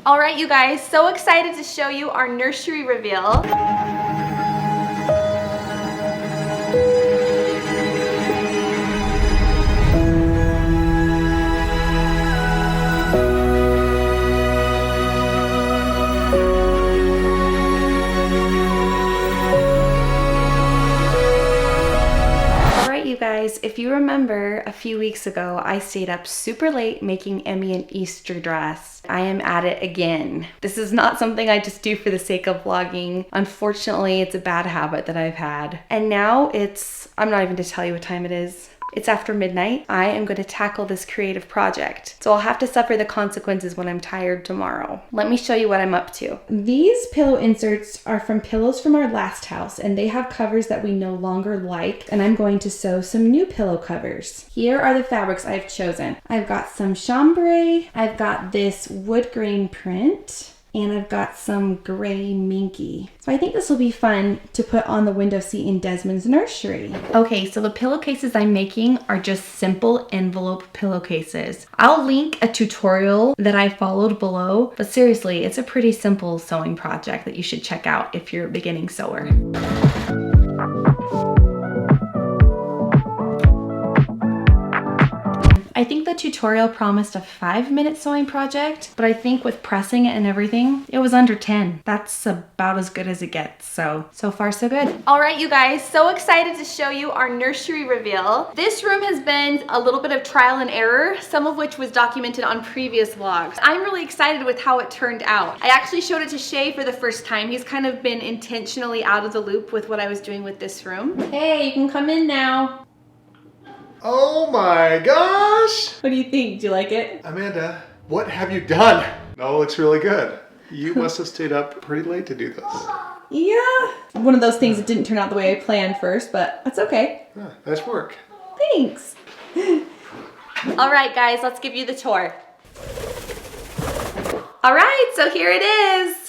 All right, you guys, so excited to show you our nursery reveal. You guys, if you remember a few weeks ago, I stayed up super late making Emmy an Easter dress. I am at it again. This is not something I just do for the sake of vlogging. Unfortunately, it's a bad habit that I've had. And now I'm not even to tell you what time it is. It's after midnight. I am going to tackle this creative project. So I'll have to suffer the consequences when I'm tired tomorrow. Let me show you what I'm up to. These pillow inserts are from pillows from our last house, and they have covers that we no longer like, and I'm going to sew some new pillow covers. Here are the fabrics I've chosen. I've got some chambray, I've got this wood grain print, and I've got some gray minky. So I think this will be fun to put on the window seat in Desmond's nursery. Okay, so the pillowcases I'm making are just simple envelope pillowcases. I'll link a tutorial that I followed below, but seriously, it's a pretty simple sewing project that you should check out if you're a beginning sewer. I think the tutorial promised a 5-minute sewing project, but I think with pressing it and everything, it was under 10. That's about as good as it gets, so far so good. All right, you guys, so excited to show you our nursery reveal. This room has been a little bit of trial and error, some of which was documented on previous vlogs. I'm really excited with how it turned out. I actually showed it to Shaye for the first time. He's kind of been intentionally out of the loop with what I was doing with this room. Hey, you can come in now. Oh my gosh! What do you think? Do you like it? Amanda, what have you done? No, it looks really good. You must have stayed up pretty late to do this. Yeah. One of those things that didn't turn out the way I planned first, but that's okay. Yeah, nice work. Thanks. All right, guys, let's give you the tour. All right, so here it is.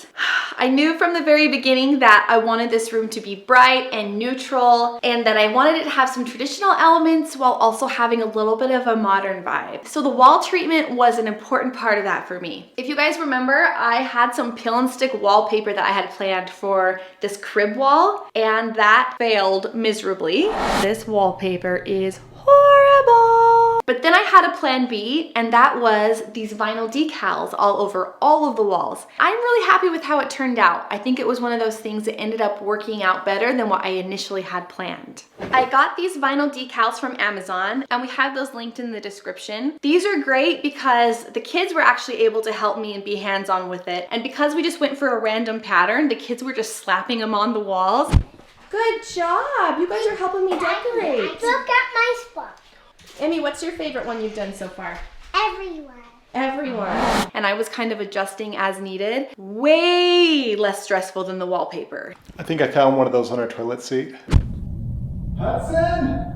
I knew from the very beginning that I wanted this room to be bright and neutral, and that I wanted it to have some traditional elements while also having a little bit of a modern vibe. So the wall treatment was an important part of that for me. If you guys remember, I had some peel and stick wallpaper that I had planned for this crib wall, and that failed miserably. This wallpaper is horrible. But then I had a plan B, and that was these vinyl decals all over all of the walls. I'm really happy with how it turned out. I think it was one of those things that ended up working out better than what I initially had planned. I got these vinyl decals from Amazon, and we have those linked in the description. These are great because the kids were actually able to help me and be hands-on with it. And because we just went for a random pattern, the kids were just slapping them on the walls. Good job! You guys are helping me decorate. Look at my spot. Emmy, what's your favorite one you've done so far? Everywhere. Everywhere. And I was kind of adjusting as needed. Way less stressful than the wallpaper. I think I found one of those on our toilet seat. Hudson!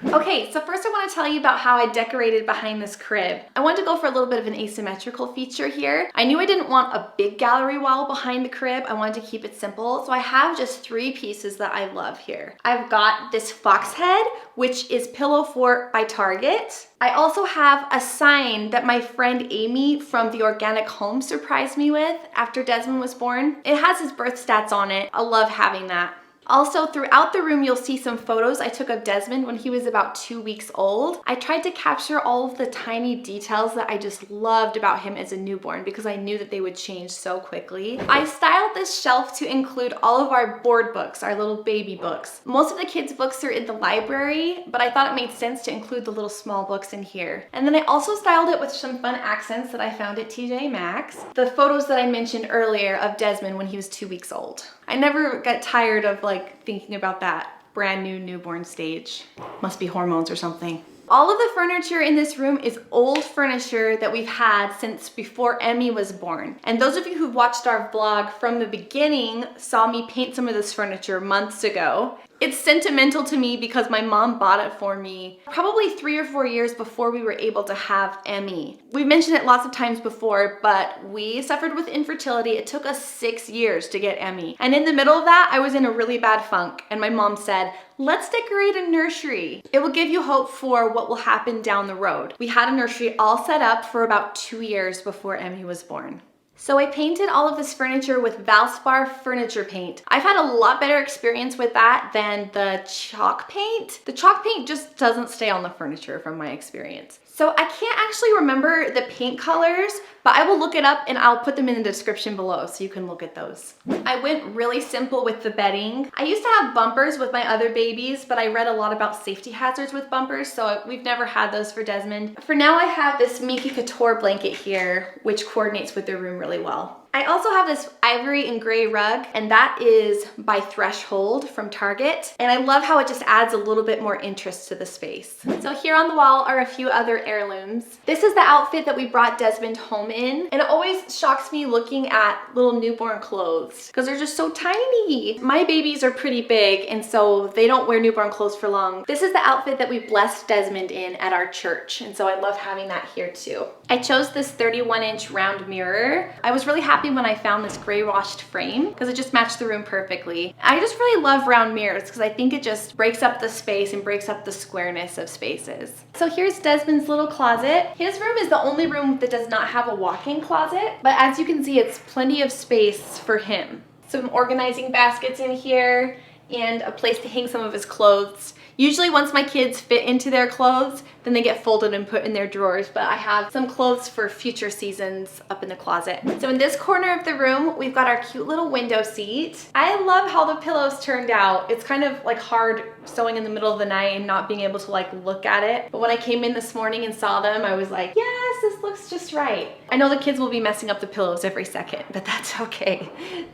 Okay, so first I want to tell you about how I decorated behind this crib. I wanted to go for a little bit of an asymmetrical feature here. I knew I didn't want a big gallery wall behind the crib. I wanted to keep it simple. So I have just 3 pieces that I love here. I've got this fox head, which is Pillow Fort by Target. I also have a sign that my friend Amy from the Organic Home surprised me with after Desmond was born. It has his birth stats on it. I love having that. Also, throughout the room, you'll see some photos I took of Desmond when he was about 2 weeks old. I tried to capture all of the tiny details that I just loved about him as a newborn because I knew that they would change so quickly. I styled this shelf to include all of our board books, our little baby books. Most of the kids' books are in the library, but I thought it made sense to include the little small books in here. And then I also styled it with some fun accents that I found at TJ Maxx. The photos that I mentioned earlier of Desmond when he was 2 weeks old. I never got tired of thinking about that brand new newborn stage. Must be hormones or something. All of the furniture in this room is old furniture that we've had since before Emmy was born. And those of you who've watched our vlog from the beginning saw me paint some of this furniture months ago. It's sentimental to me because my mom bought it for me probably 3 or 4 years before we were able to have Emmy. We've mentioned it lots of times before, but we suffered with infertility. It took us 6 years to get Emmy. And in the middle of that, I was in a really bad funk, and my mom said, let's decorate a nursery. It will give you hope for what will happen down the road. We had a nursery all set up for about 2 years before Emmy was born. So I painted all of this furniture with Valspar furniture paint. I've had a lot better experience with that than the chalk paint. The chalk paint just doesn't stay on the furniture from my experience. So I can't actually remember the paint colors, but I will look it up and I'll put them in the description below so you can look at those. I went really simple with the bedding. I used to have bumpers with my other babies, but I read a lot about safety hazards with bumpers, so we've never had those for Desmond. For now, I have this Minky Couture blanket here, which coordinates with the room really well. I also have this ivory and gray rug, and that is by Threshold from Target. And I love how it just adds a little bit more interest to the space. So here on the wall are a few other heirlooms. This is the outfit that we brought Desmond home in. And it always shocks me looking at little newborn clothes because they're just so tiny. My babies are pretty big, and so they don't wear newborn clothes for long. This is the outfit that we blessed Desmond in at our church. And so I love having that here too. I chose this 31-inch round mirror. I was really happy when I found this gray washed frame because it just matched the room perfectly. I just really love round mirrors because I think it just breaks up the space and breaks up the squareness of spaces. So here's Desmond's little closet. His room is the only room that does not have a walk-in closet, but as you can see, it's plenty of space for him. Some organizing baskets in here and a place to hang some of his clothes. Usually once my kids fit into their clothes, then they get folded and put in their drawers, but I have some clothes for future seasons up in the closet. So in this corner of the room, we've got our cute little window seat. I love how the pillows turned out. It's kind of like hard sewing in the middle of the night and not being able to like look at it. But when I came in this morning and saw them, I was like, yes, this looks just right. I know the kids will be messing up the pillows every second, but that's okay.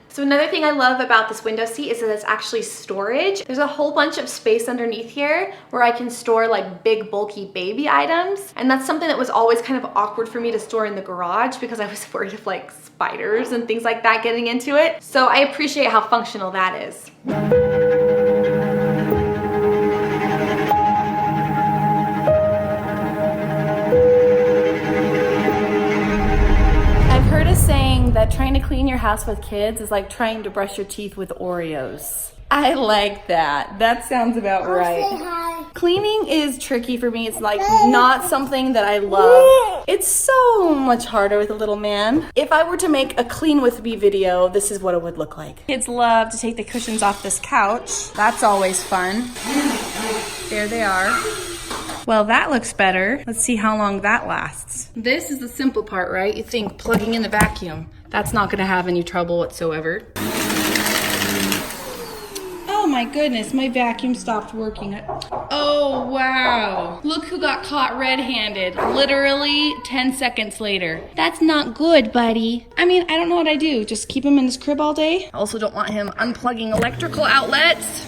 So another thing I love about this window seat is that it's actually storage. There's a whole bunch of space underneath here where I can store like big bulky baby items. And that's something that was always kind of awkward for me to store in the garage because I was worried of like spiders and things like that getting into it. So I appreciate how functional that is. I've heard a saying that trying to clean your house with kids is like trying to brush your teeth with Oreos. I like that. That sounds about right. Say hi. Cleaning is tricky for me. It's like not something that I love. It's so much harder with a little man. If I were to make a clean with me video, this is what it would look like. Kids love to take the cushions off this couch. That's always fun. There they are. Well, that looks better. Let's see how long that lasts. This is the simple part, right? You think plugging in the vacuum. That's not gonna have any trouble whatsoever. Oh my goodness, my vacuum stopped working. Oh wow. Look who got caught red-handed. Literally 10 seconds later. That's not good, buddy. I mean, I don't know what I do. Just keep him in his crib all day? I also don't want him unplugging electrical outlets.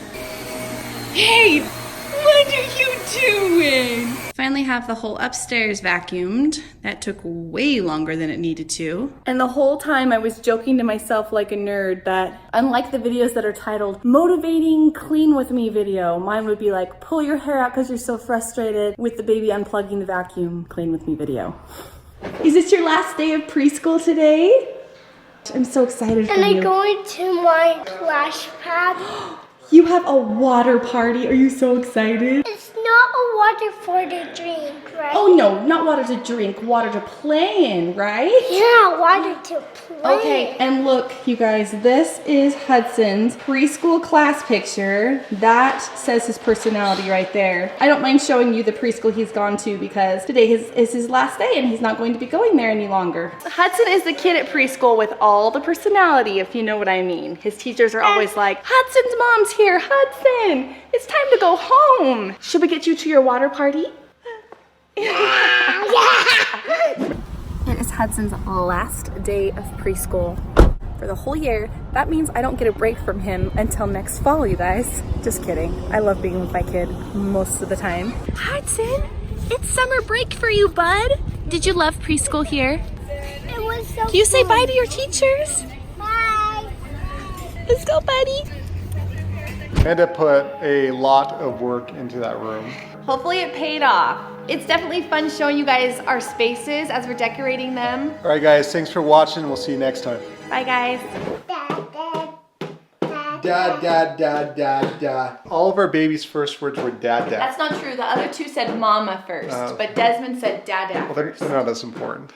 Hey, what are you doing? Finally have the whole upstairs vacuumed. That took way longer than it needed to. And the whole time I was joking to myself like a nerd that unlike the videos that are titled motivating clean with me video, mine would be like pull your hair out because you're so frustrated with the baby unplugging the vacuum clean with me video. Is this your last day of preschool today? I'm so excited for you. And I'm going to my splash pad. You have a water party. Are you so excited? It's not a water for the drink, right? Oh no, not water to drink, water to play in, right? Yeah, water to play. Okay, and look, you guys, this is Hudson's preschool class picture. That says his personality right there. I don't mind showing you the preschool he's gone to because today is his last day and he's not going to be going there any longer. Hudson is the kid at preschool with all the personality, if you know what I mean. His teachers are always like, Hudson's mom's here, Hudson, it's time to go home. Should we get you to your water party? It is Hudson's last day of preschool for the whole year. That means I don't get a break from him until next fall, you guys. Just kidding. I love being with my kid most of the time. Hudson, it's summer break for you, bud. Did you love preschool here? It was so Can you say fun. bye to your teachers? Bye. Let's go, buddy. Amanda put a lot of work into that room. Hopefully it paid off. It's definitely fun showing you guys our spaces as we're decorating them. All right, guys, thanks for watching. We'll see you next time. Bye, guys. Dad, dad, dad, dad, dad. All of our baby's first words were dad, dad. That's not true. The other two said mama first, but Desmond said dada Well, they're first. not as important.